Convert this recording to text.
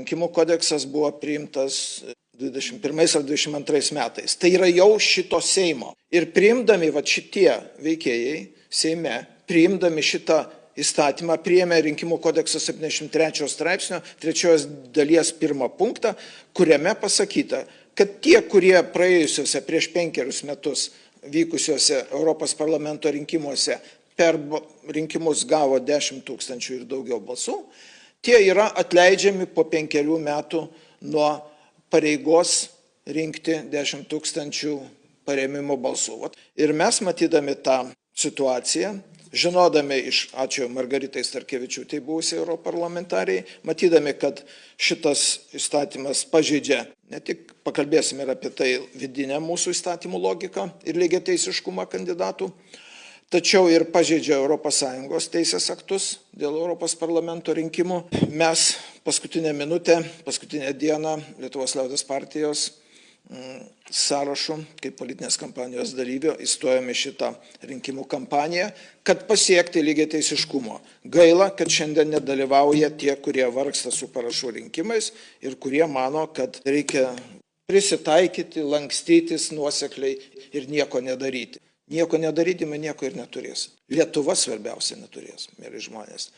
Rinkimų kodeksas buvo priimtas 21 ar 22 metais. Tai yra jau šito Seimo. Ir priimdami šitie veikėjai Seime, priimdami šitą įstatymą, priėmė Rinkimų kodekso 73 straipsnio 3 dalies 1 punktą, kuriame pasakyta, kad tie, kurie praėjusiuose prieš 5 metus vykusiuose Europos parlamento rinkimuose per rinkimus gavo 10 000 ir daugiau balsų, tie yra atleidžiami po 5 metų nuo pareigos rinkti 10 000 parėmimo balsų. Ir mes, matydami tą situaciją, žinodami ačiū Margaritai Starkevičiūtei, buvusiai europarlamentariai, matydami, kad šitas įstatymas pažeidžia, ne tik pakalbėsime ir apie tai vidinę mūsų įstatymų logiką ir lygiateisiškumą kandidatų, tačiau ir pažeidžia ES teisės aktus dėl Europos parlamento rinkimų. Mes paskutinę minutę, paskutinę dieną Lietuvos liaudies partijos sąrašu, kaip politinės kampanijos dalyvio, įstojame šitą rinkimų kampaniją, kad pasiekti lygiateisiškumo. Gaila, kad šiandien nedalyvauja tie, kurie vargsta su parašų rinkimais ir kurie mano, kad reikia prisitaikyti, lankstytis nuosekliai ir nieko nedaryti. Nieko nedarydami nieko ir neturės. Lietuva svarbiausia neturės, mėly žmonės.